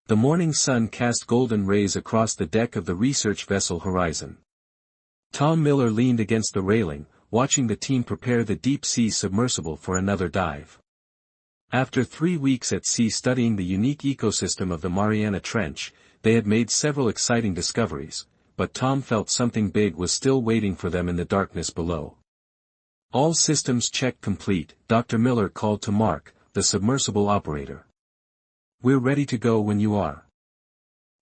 The morning sun cast golden rays across the deck of the research vessel Horizon. Tom Miller leaned against the railing, watching the team prepare the deep-sea submersible for another dive. After 3 weeks at sea studying the unique ecosystem of the Mariana Trench, they had made several exciting discoveries, but Tom felt something big was still waiting for them in the darkness below. All systems checked complete, Dr. Miller called to Mark, the submersible operator. "We're ready to go when you are."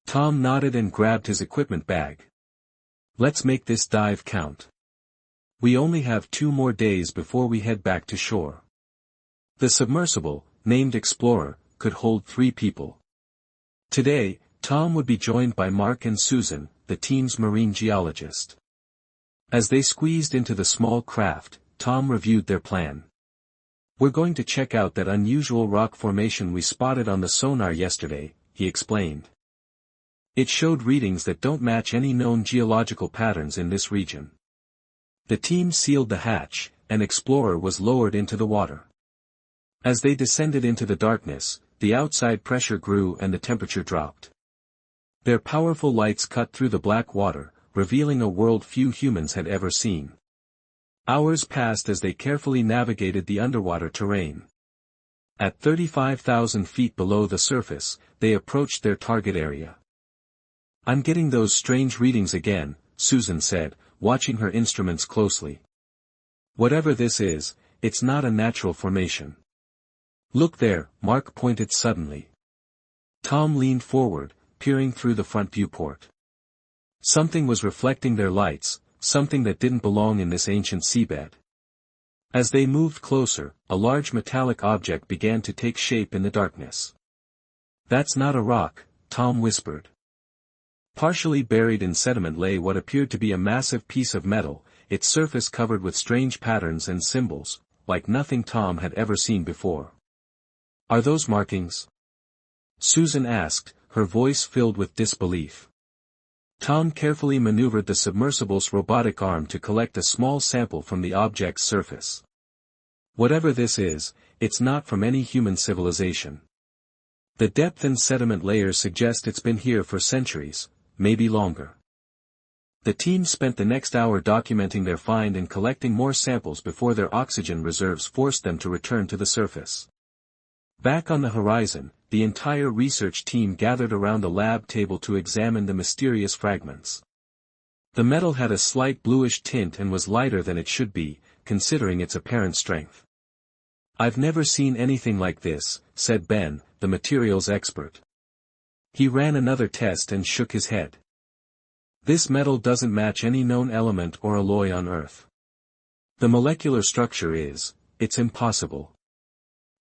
Tom nodded and grabbed his equipment bag. "Let's make this dive count. We only have 2 more days before we head back to shore." The submersible, named Explorer, could hold 3 people. Today, Tom would be joined by Mark and Susan, the team's marine geologist. As they squeezed into the small craft, Tom reviewed their plan. "We're going to check out that unusual rock formation we spotted on the sonar yesterday," he explained. "It showed readings that don't match any known geological patterns in this region." The team sealed the hatch, and Explorer was lowered into the water. As they descended into the darkness, the outside pressure grew and the temperature dropped. Their powerful lights cut through the black water, revealing a world few humans had ever seen. Hours passed as they carefully navigated the underwater terrain. At 35,000 feet below the surface, they approached their target area. "I'm getting those strange readings again," Susan said, watching her instruments closely. "Whatever this is, it's not a natural formation." "Look there," Mark pointed suddenly. Tom leaned forward, peering through the front viewport. Something was reflecting their lights, something that didn't belong in this ancient seabed. As they moved closer, a large metallic object began to take shape in the darkness. "That's not a rock," Tom whispered. Partially buried in sediment lay what appeared to be a massive piece of metal, its surface covered with strange patterns and symbols, like nothing Tom had ever seen before. "Are those markings?" Susan asked, her voice filled with disbelief. Tom carefully maneuvered the submersible's robotic arm to collect a small sample from the object's surface. "Whatever this is, it's not from any human civilization. The depth and sediment layers suggest it's been here for centuries, maybe longer." The team spent the next hour documenting their find and collecting more samples before their oxygen reserves forced them to return to the surface. Back on the Horizon, the entire research team gathered around the lab table to examine the mysterious fragments. The metal had a slight bluish tint and was lighter than it should be, considering its apparent strength. "I've never seen anything like this," said Ben, the materials expert. He ran another test and shook his head. "This metal doesn't match any known element or alloy on Earth. The molecular structure it's impossible."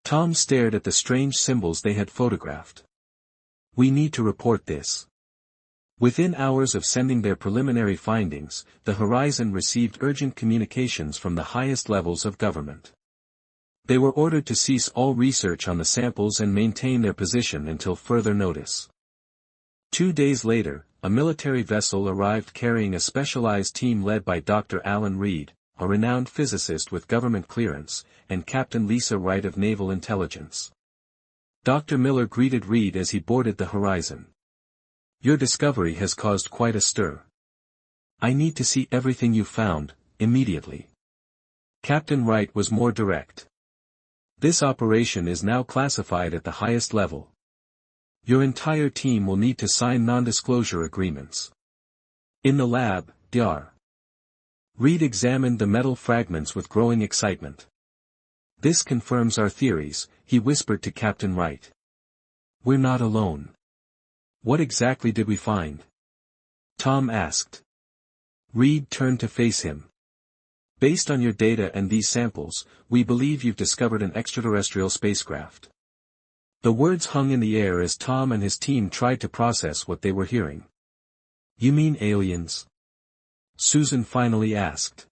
Tom stared at the strange symbols they had photographed. "We need to report this." Within hours of sending their preliminary findings, the Horizon received urgent communications from the highest levels of government. They were ordered to cease all research on the samples and maintain their position until further notice. 2 days later, a military vessel arrived carrying a specialized team led by Dr. Alan Reed, a renowned physicist with government clearance, and Captain Lisa Wright of Naval Intelligence. Dr. Miller greeted Reed as he boarded the Horizon. "Your discovery has caused quite a stir. I need to see everything you found, immediately." Captain Wright was more direct. "This operation is now classified at the highest level. Your entire team will need to sign non-disclosure agreements." In the lab, Dr. Reed examined the metal fragments with growing excitement. "This confirms our theories," he whispered to Captain Wright. "We're not alone." "What exactly did we find?" Tom asked. Reed turned to face him. "Based on your data and these samples, we believe you've discovered an extraterrestrial spacecraft." The words hung in the air as Tom and his team tried to process what they were hearing. "You mean aliens?" Susan finally asked.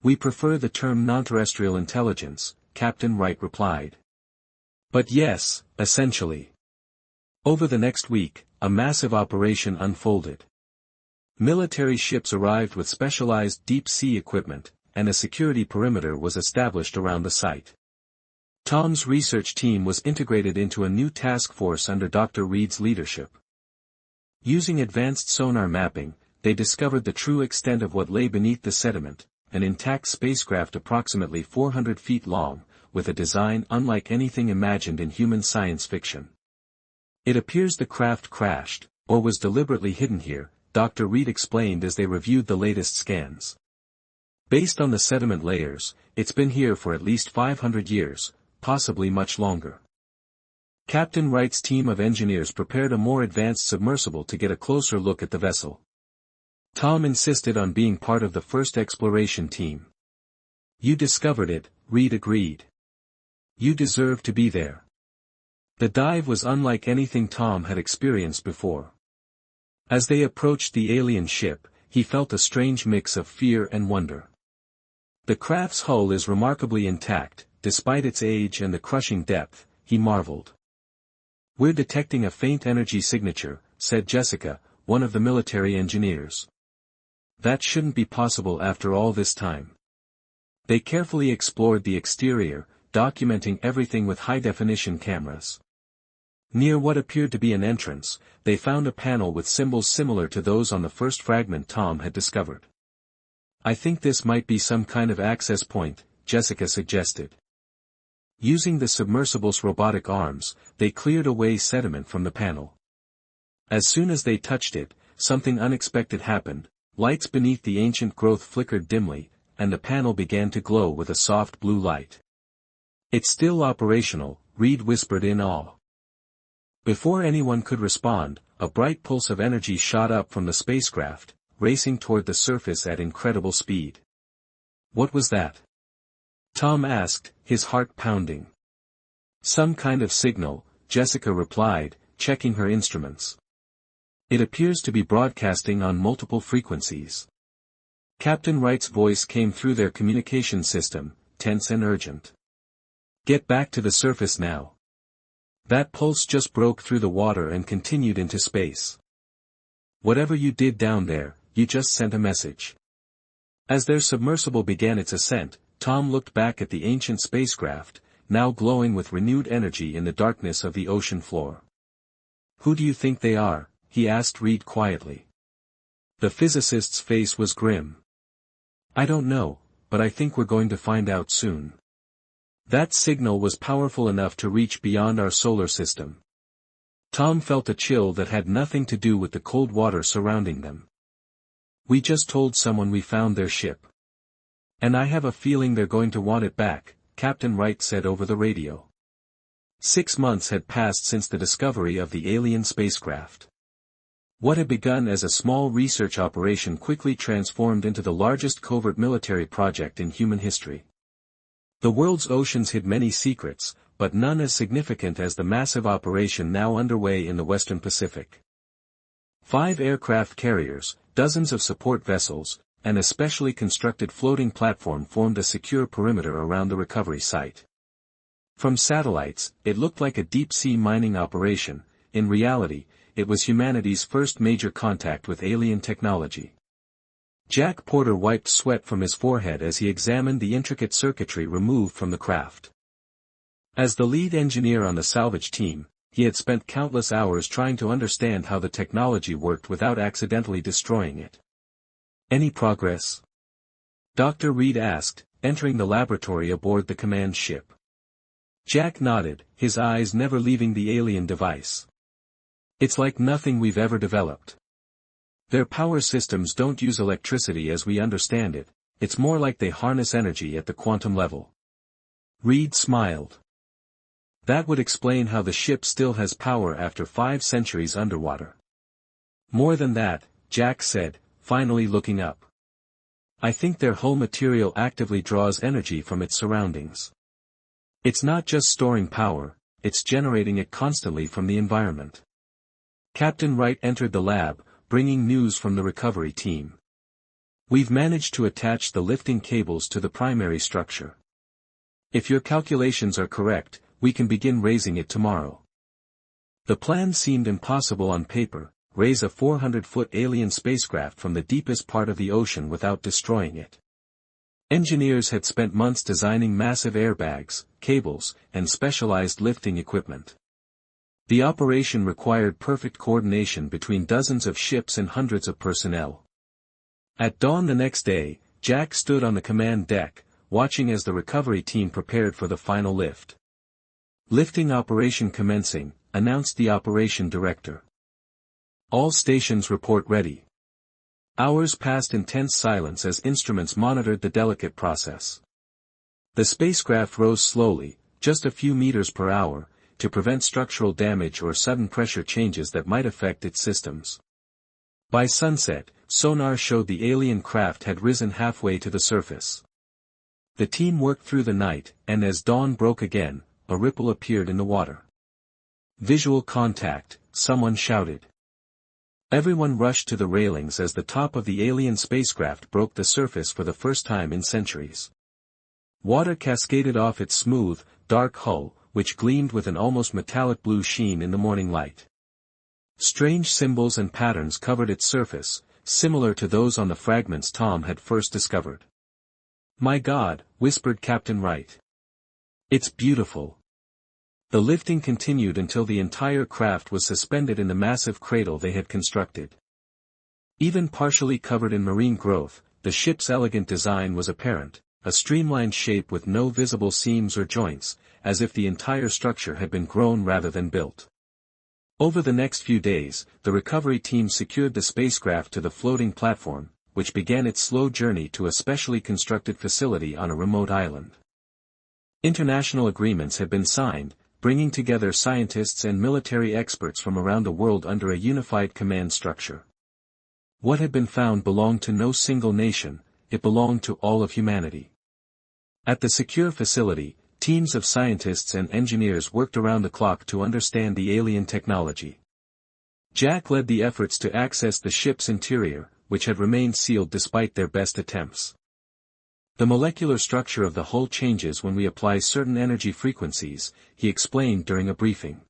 "We prefer the term non-terrestrial intelligence," Captain Wright replied. "But yes, essentially." Over the next week, a massive operation unfolded. Military ships arrived with specialized deep-sea equipment, and a security perimeter was established around the site. Tom's research team was integrated into a new task force under Dr. Reed's leadership. Using advanced sonar mapping, they discovered the true extent of what lay beneath the sediment, an intact spacecraft approximately 400 feet long, with a design unlike anything imagined in human science fiction. It appears the craft crashed, or was deliberately hidden here, Dr. Reed explained as they reviewed the latest scans. Based on the sediment layers, it's been here for at least 500 years, possibly much longer. Captain Wright's team of engineers prepared a more advanced submersible to get a closer look at the vessel. Tom insisted on being part of the first exploration team. "You discovered it," Reed agreed. "You deserve to be there." The dive was unlike anything Tom had experienced before. As they approached the alien ship, he felt a strange mix of fear and wonder. The craft's hull is remarkably intact, despite its age and the crushing depth, he marveled. "We're detecting a faint energy signature," said Jessica, one of the military engineers. "That shouldn't be possible after all this time." They carefully explored the exterior, documenting everything with high-definition cameras. Near what appeared to be an entrance, they found a panel with symbols similar to those on the first fragment Tom had discovered. "I think this might be some kind of access point," Jessica suggested. Using the submersible's robotic arms, they cleared away sediment from the panel. As soon as they touched it, something unexpected happened. Lights beneath the ancient growth flickered dimly, and the panel began to glow with a soft blue light. "It's still operational," Reed whispered in awe. Before anyone could respond, a bright pulse of energy shot up from the spacecraft, racing toward the surface at incredible speed. "What was that?" Tom asked, his heart pounding. "Some kind of signal," Jessica replied, checking her instruments. "It appears to be broadcasting on multiple frequencies." Captain Wright's voice came through their communication system, tense and urgent. "Get back to the surface now. That pulse just broke through the water and continued into space. Whatever you did down there, you just sent a message." As their submersible began its ascent, Tom looked back at the ancient spacecraft, now glowing with renewed energy in the darkness of the ocean floor. "Who do you think they are?" he asked Reed quietly. The physicist's face was grim. "I don't know, but I think we're going to find out soon. That signal was powerful enough to reach beyond our solar system." Tom felt a chill that had nothing to do with the cold water surrounding them. "We just told someone we found their ship. And I have a feeling they're going to want it back," Captain Wright said over the radio. 6 months had passed since the discovery of the alien spacecraft. What had begun as a small research operation quickly transformed into the largest covert military project in human history. The world's oceans hid many secrets, but none as significant as the massive operation now underway in the Western Pacific. 5 aircraft carriers, dozens of support vessels, and a specially constructed floating platform formed a secure perimeter around the recovery site. From satellites, it looked like a deep-sea mining operation. In reality, it was humanity's first major contact with alien technology. Jack Porter wiped sweat from his forehead as he examined the intricate circuitry removed from the craft. As the lead engineer on the salvage team, he had spent countless hours trying to understand how the technology worked without accidentally destroying it. "Any progress?" Dr. Reed asked, entering the laboratory aboard the command ship. Jack nodded, his eyes never leaving the alien device. "It's like nothing we've ever developed. Their power systems don't use electricity as we understand it, it's more like they harness energy at the quantum level." Reed smiled. "That would explain how the ship still has power after 5 centuries underwater." "More than that," Jack said, finally looking up. "I think their hull material actively draws energy from its surroundings. It's not just storing power, it's generating it constantly from the environment." Captain Wright entered the lab, bringing news from the recovery team. "We've managed to attach the lifting cables to the primary structure. If your calculations are correct, we can begin raising it tomorrow." The plan seemed impossible on paper: raise a 400-foot alien spacecraft from the deepest part of the ocean without destroying it. Engineers had spent months designing massive airbags, cables, and specialized lifting equipment. The operation required perfect coordination between dozens of ships and hundreds of personnel. At dawn the next day, Jack stood on the command deck, watching as the recovery team prepared for the final lift. "Lifting operation commencing," announced the operation director. "All stations report ready." Hours passed in tense silence as instruments monitored the delicate process. The spacecraft rose slowly, just a few meters per hour, to prevent structural damage or sudden pressure changes that might affect its systems. By sunset, sonar showed the alien craft had risen halfway to the surface. The team worked through the night, and as dawn broke again, a ripple appeared in the water. "Visual contact," someone shouted. Everyone rushed to the railings as the top of the alien spacecraft broke the surface for the first time in centuries. Water cascaded off its smooth, dark hull, which gleamed with an almost metallic blue sheen in the morning light. Strange symbols and patterns covered its surface, similar to those on the fragments Tom had first discovered. "My God," whispered Captain Wright. "It's beautiful." The lifting continued until the entire craft was suspended in the massive cradle they had constructed. Even partially covered in marine growth, the ship's elegant design was apparent, a streamlined shape with no visible seams or joints, as if the entire structure had been grown rather than built. Over the next few days, the recovery team secured the spacecraft to the floating platform, which began its slow journey to a specially constructed facility on a remote island. International agreements had been signed, bringing together scientists and military experts from around the world under a unified command structure. What had been found belonged to no single nation, it belonged to all of humanity. At the secure facility, teams of scientists and engineers worked around the clock to understand the alien technology. Jack led the efforts to access the ship's interior, which had remained sealed despite their best attempts. "The molecular structure of the hull changes when we apply certain energy frequencies," he explained during a briefing.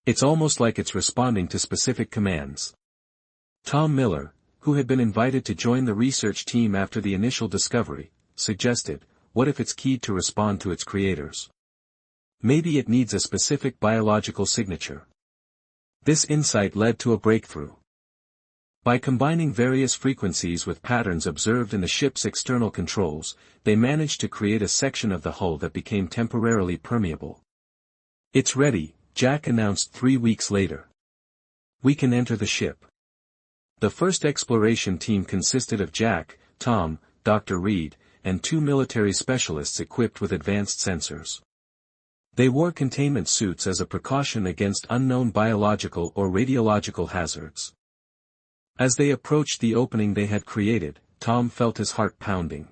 "It's almost like it's responding to specific commands." Tom Miller, who had been invited to join the research team after the initial discovery, suggested, "What if it's keyed to respond to its creators? Maybe it needs a specific biological signature." This insight led to a breakthrough. By combining various frequencies with patterns observed in the ship's external controls, they managed to create a section of the hull that became temporarily permeable. "It's ready," Jack announced 3 weeks later. "We can enter the ship." The first exploration team consisted of Jack, Tom, Dr. Reed, and 2 military specialists equipped with advanced sensors. They wore containment suits as a precaution against unknown biological or radiological hazards. As they approached the opening they had created, Tom felt his heart pounding.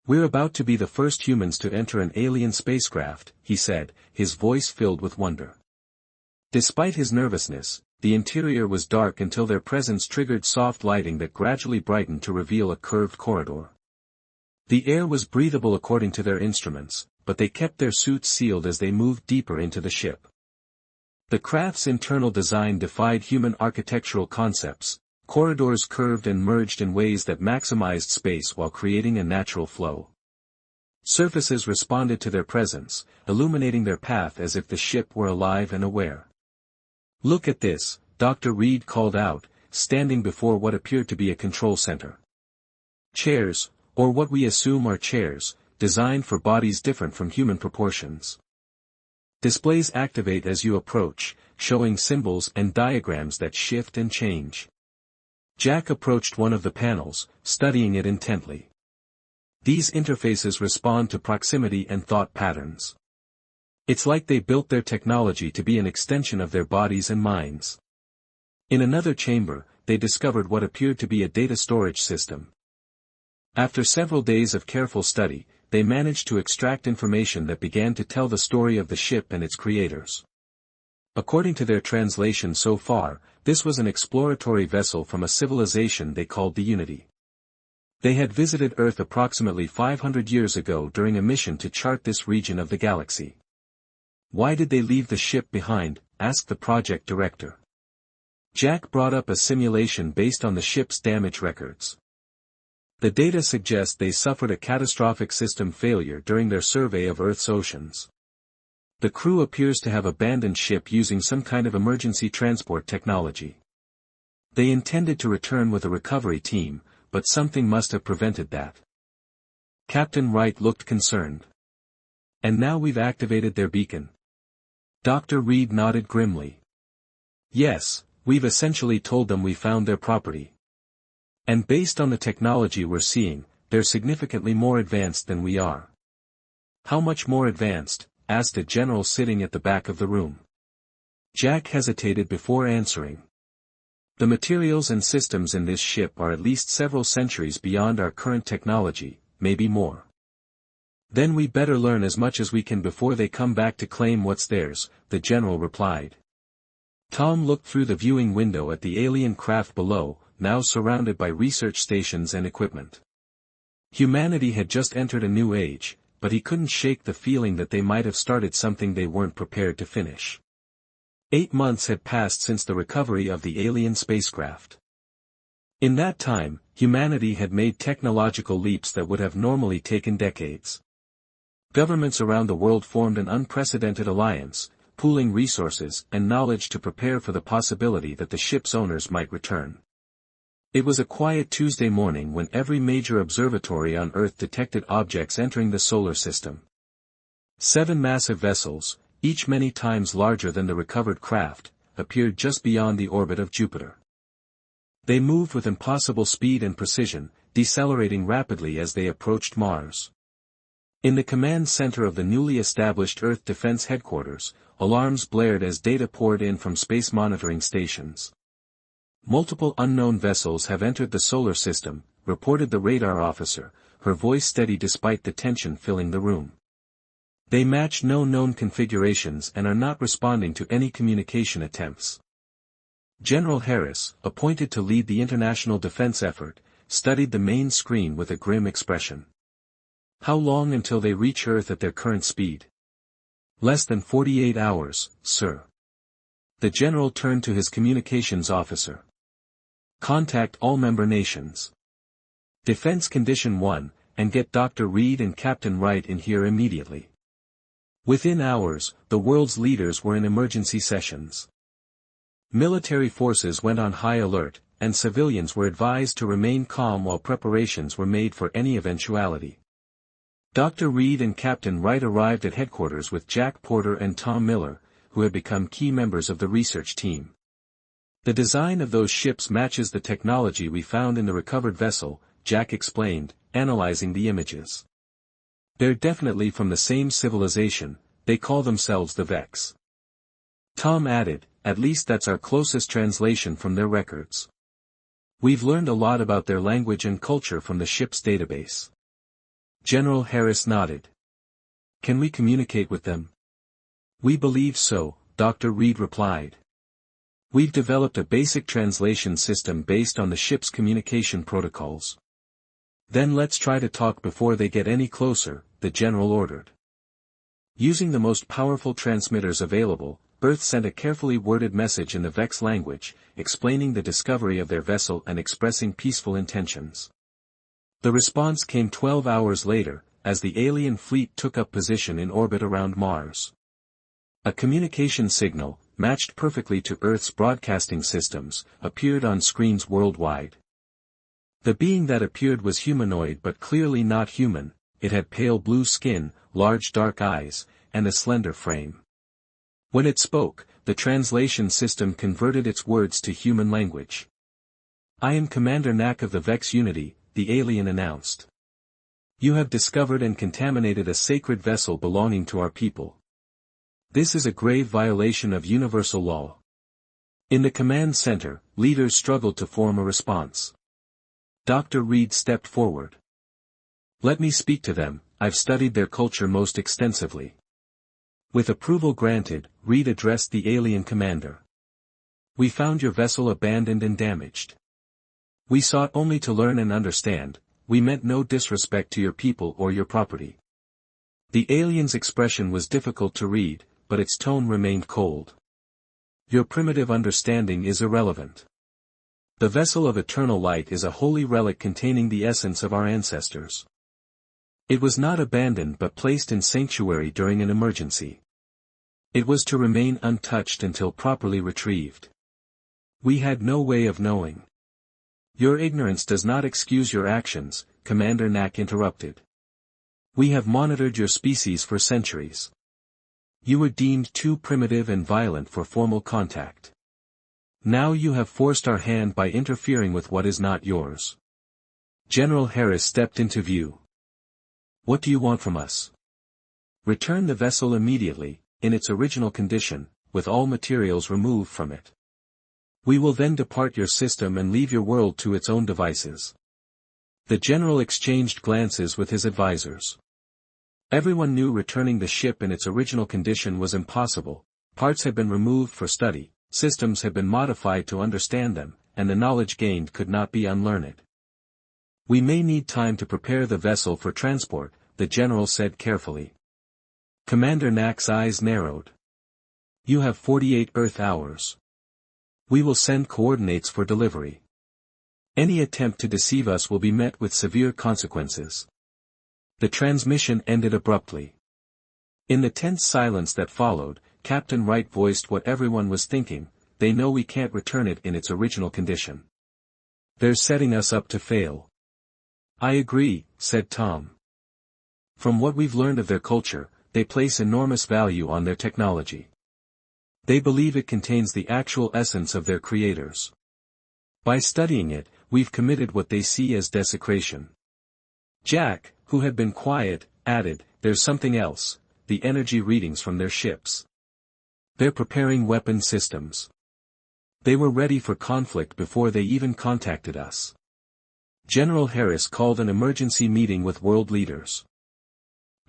"We're about to be the first humans to enter an alien spacecraft," he said, his voice filled with wonder. Despite his nervousness, the interior was dark until their presence triggered soft lighting that gradually brightened to reveal a curved corridor. The air was breathable according to their instruments, but they kept their suits sealed as they moved deeper into the ship. The craft's internal design defied human architectural concepts. Corridors curved and merged in ways that maximized space while creating a natural flow. Surfaces responded to their presence, illuminating their path as if the ship were alive and aware. "Look at this," Dr. Reed called out, standing before what appeared to be a control center. "Chairs, or what we assume are chairs, designed for bodies different from human proportions. Displays activate as you approach, showing symbols and diagrams that shift and change." Jack approached one of the panels, studying it intently. These interfaces respond to proximity and thought patterns. It's like they built their technology to be an extension of their bodies and minds. In another chamber, they discovered what appeared to be a data storage system. After several days of careful study, they managed to extract information that began to tell the story of the ship and its creators. According to their translation so far, this was an exploratory vessel from a civilization they called the Unity. They had visited Earth approximately 500 years ago during a mission to chart this region of the galaxy. "Why did they leave the ship behind?" asked the project director. Jack brought up a simulation based on the ship's damage records. The data suggest they suffered a catastrophic system failure during their survey of Earth's oceans. The crew appears to have abandoned ship using some kind of emergency transport technology. They intended to return with a recovery team, but something must have prevented that. Captain Wright looked concerned. And now we've activated their beacon. Dr. Reed nodded grimly. Yes, we've essentially told them we found their property. And based on the technology we're seeing, they're significantly more advanced than we are. How much more advanced? Asked a general sitting at the back of the room. Jack hesitated before answering. The materials and systems in this ship are at least several centuries beyond our current technology, maybe more. Then we better learn as much as we can before they come back to claim what's theirs, the general replied. Tom looked through the viewing window at the alien craft below, now surrounded by research stations and equipment. Humanity had just entered a new age, but he couldn't shake the feeling that they might have started something they weren't prepared to finish. 8 months had passed since the recovery of the alien spacecraft. In that time, humanity had made technological leaps that would have normally taken decades. Governments around the world formed an unprecedented alliance, pooling resources and knowledge to prepare for the possibility that the ship's owners might return. It was a quiet Tuesday morning when every major observatory on Earth detected objects entering the solar system. 7 massive vessels, each many times larger than the recovered craft, appeared just beyond the orbit of Jupiter. They moved with impossible speed and precision, decelerating rapidly as they approached Mars. In the command center of the newly established Earth Defense Headquarters, alarms blared as data poured in from space monitoring stations. Multiple unknown vessels have entered the solar system, reported the radar officer, her voice steady despite the tension filling the room. They match no known configurations and are not responding to any communication attempts. General Harris, appointed to lead the international defense effort, studied the main screen with a grim expression. How long until they reach Earth at their current speed? Less than 48 hours, sir. The general turned to his communications officer. Contact all member nations. Defense Condition 1, and get Dr. Reed and Captain Wright in here immediately. Within hours, the world's leaders were in emergency sessions. Military forces went on high alert, and civilians were advised to remain calm while preparations were made for any eventuality. Dr. Reed and Captain Wright arrived at headquarters with Jack Porter and Tom Miller, who had become key members of the research team. The design of those ships matches the technology we found in the recovered vessel, Jack explained, analyzing the images. They're definitely from the same civilization, they call themselves the Vex. Tom added, at least that's our closest translation from their records. We've learned a lot about their language and culture from the ship's database. General Harris nodded. Can we communicate with them? We believe so, Dr. Reed replied. We've developed a basic translation system based on the ship's communication protocols. Then let's try to talk before they get any closer, the general ordered. Using the most powerful transmitters available, Earth sent a carefully worded message in the Vex language, explaining the discovery of their vessel and expressing peaceful intentions. The response came 12 hours later, as the alien fleet took up position in orbit around Mars. A communication signal, matched perfectly to Earth's broadcasting systems, appeared on screens worldwide. The being that appeared was humanoid but clearly not human. It had pale blue skin, large dark eyes, and a slender frame. When it spoke, the translation system converted its words to human language. I am Commander Knack of the Vex Unity, the alien announced. You have discovered and contaminated a sacred vessel belonging to our people. This is a grave violation of universal law. In the command center, leaders struggled to form a response. Dr. Reed stepped forward. Let me speak to them, I've studied their culture most extensively. With approval granted, Reed addressed the alien commander. We found your vessel abandoned and damaged. We sought only to learn and understand, we meant no disrespect to your people or your property. The alien's expression was difficult to read, but its tone remained cold. Your primitive understanding is irrelevant. The vessel of eternal light is a holy relic containing the essence of our ancestors. It was not abandoned but placed in sanctuary during an emergency. It was to remain untouched until properly retrieved. We had no way of knowing. Your ignorance does not excuse your actions, Commander Knack interrupted. We have monitored your species for centuries. You were deemed too primitive and violent for formal contact. Now you have forced our hand by interfering with what is not yours. General Harris stepped into view. What do you want from us? Return the vessel immediately, in its original condition, with all materials removed from it. We will then depart your system and leave your world to its own devices. The general exchanged glances with his advisors. Everyone knew returning the ship in its original condition was impossible. Parts had been removed for study, systems had been modified to understand them, and the knowledge gained could not be unlearned. We may need time to prepare the vessel for transport, the general said carefully. Commander Knack's eyes narrowed. You have 48 Earth hours. We will send coordinates for delivery. Any attempt to deceive us will be met with severe consequences. The transmission ended abruptly. In the tense silence that followed, Captain Wright voiced what everyone was thinking: they know we can't return it in its original condition. They're setting us up to fail. I agree, said Tom. From what we've learned of their culture, they place enormous value on their technology. They believe it contains the actual essence of their creators. By studying it, we've committed what they see as desecration. Jack, who had been quiet, added, there's something else, the energy readings from their ships. They're preparing weapon systems. They were ready for conflict before they even contacted us. General Harris called an emergency meeting with world leaders.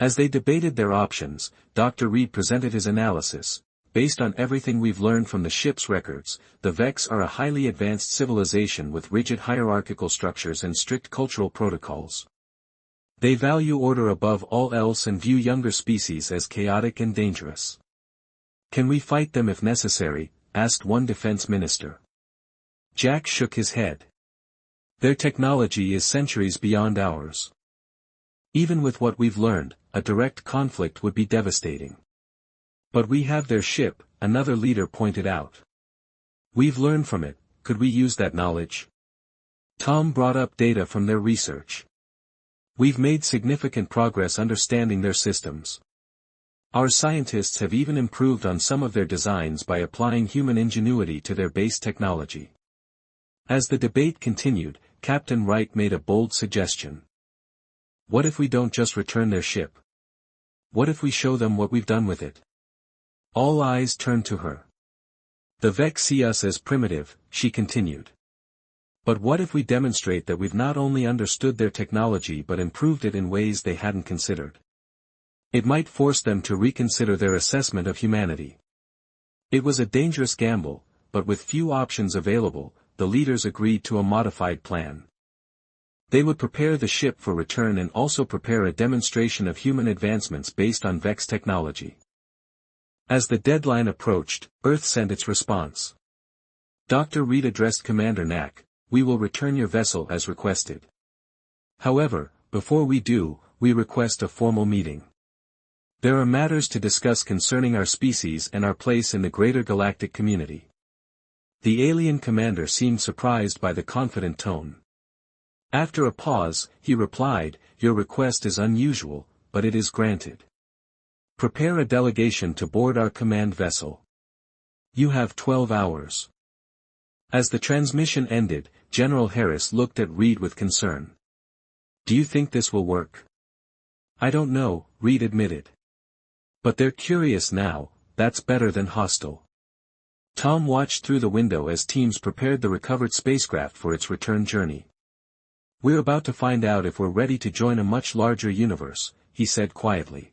As they debated their options, Dr. Reed presented his analysis. Based on everything we've learned from the ship's records, the Vex are a highly advanced civilization with rigid hierarchical structures and strict cultural protocols. They value order above all else and view younger species as chaotic and dangerous. Can we fight them if necessary? Asked one defense minister. Jack shook his head. Their technology is centuries beyond ours. Even with what we've learned, a direct conflict would be devastating. But we have their ship, another leader pointed out. We've learned from it, could we use that knowledge? Tom brought up data from their research. We've made significant progress understanding their systems. Our scientists have even improved on some of their designs by applying human ingenuity to their base technology. As the debate continued, Captain Wright made a bold suggestion. What if we don't just return their ship? What if we show them what we've done with it? All eyes turned to her. The Vex see us as primitive, she continued. But what if we demonstrate that we've not only understood their technology but improved it in ways they hadn't considered? It might force them to reconsider their assessment of humanity. It was a dangerous gamble, but with few options available, the leaders agreed to a modified plan. They would prepare the ship for return and also prepare a demonstration of human advancements based on Vex technology. As the deadline approached, Earth sent its response. Dr. Reed addressed Commander Knack, we will return your vessel as requested. However, before we do, we request a formal meeting. There are matters to discuss concerning our species and our place in the greater galactic community. The alien commander seemed surprised by the confident tone. After a pause, he replied, your request is unusual, but it is granted. Prepare a delegation to board our command vessel. You have 12 hours. As the transmission ended, General Harris looked at Reed with concern. Do you think this will work? I don't know, Reed admitted. But they're curious now, that's better than hostile. Tom watched through the window as teams prepared the recovered spacecraft for its return journey. We're about to find out if we're ready to join a much larger universe, he said quietly.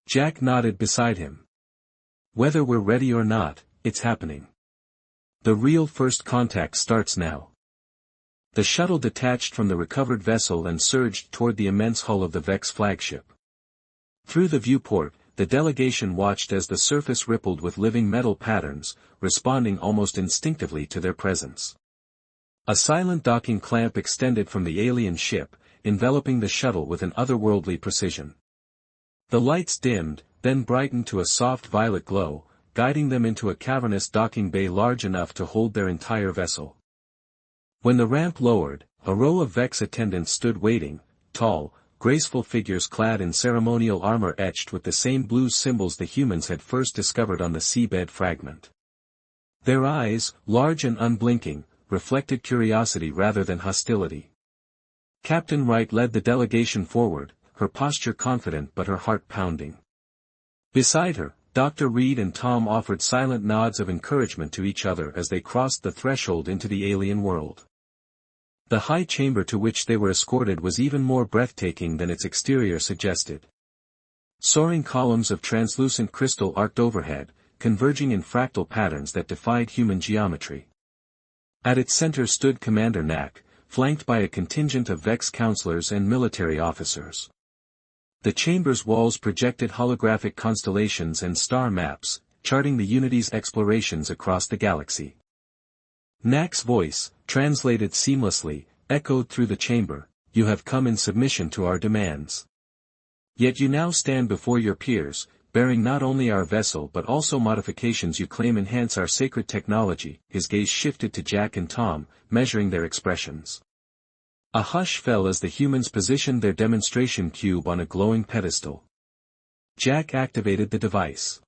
Jack nodded beside him. Whether we're ready or not, it's happening. The real first contact starts now. The shuttle detached from the recovered vessel and surged toward the immense hull of the Vex flagship. Through the viewport, the delegation watched as the surface rippled with living metal patterns, responding almost instinctively to their presence. A silent docking clamp extended from the alien ship, enveloping the shuttle with an otherworldly precision. The lights dimmed, then brightened to a soft violet glow, guiding them into a cavernous docking bay large enough to hold their entire vessel. When the ramp lowered, a row of Vex attendants stood waiting, tall, graceful figures clad in ceremonial armor etched with the same blue symbols the humans had first discovered on the seabed fragment. Their eyes, large and unblinking, reflected curiosity rather than hostility. Captain Wright led the delegation forward, her posture confident but her heart pounding. Beside her, Dr. Reed and Tom offered silent nods of encouragement to each other as they crossed the threshold into the alien world. The high chamber to which they were escorted was even more breathtaking than its exterior suggested. Soaring columns of translucent crystal arced overhead, converging in fractal patterns that defied human geometry. At its center stood Commander Knack, flanked by a contingent of Vex counselors and military officers. The chamber's walls projected holographic constellations and star maps, charting the Unity's explorations across the galaxy. Knack's voice, translated seamlessly, echoed through the chamber, "You have come in submission to our demands. Yet you now stand before your peers, bearing not only our vessel but also modifications you claim enhance our sacred technology." His gaze shifted to Jack and Tom, measuring their expressions. A hush fell as the humans positioned their demonstration cube on a glowing pedestal. Jack activated the device.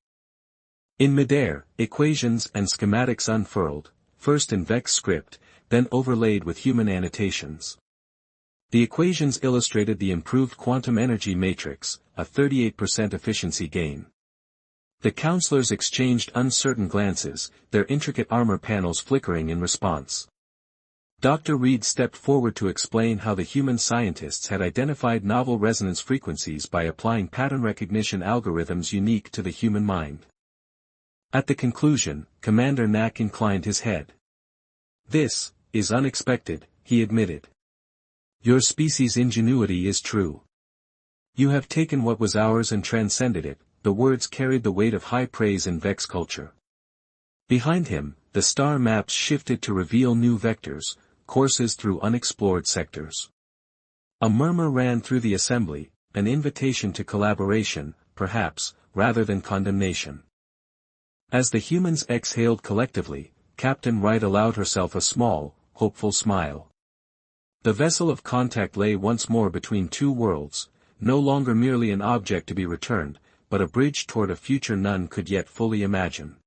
In midair, equations and schematics unfurled, first in Vex script, then overlaid with human annotations. The equations illustrated the improved quantum energy matrix, a 38% efficiency gain. The counselors exchanged uncertain glances, their intricate armor panels flickering in response. Dr. Reed stepped forward to explain how the human scientists had identified novel resonance frequencies by applying pattern recognition algorithms unique to the human mind. At the conclusion, Commander Knack inclined his head. "This is unexpected," he admitted. "Your species' ingenuity is true. You have taken what was ours and transcended it." The words carried the weight of high praise in Vex culture. Behind him, the star maps shifted to reveal new vectors, courses through unexplored sectors. A murmur ran through the assembly, an invitation to collaboration, perhaps, rather than condemnation. As the humans exhaled collectively, Captain Wright allowed herself a small, hopeful smile. The vessel of contact lay once more between two worlds, no longer merely an object to be returned, but a bridge toward a future none could yet fully imagine.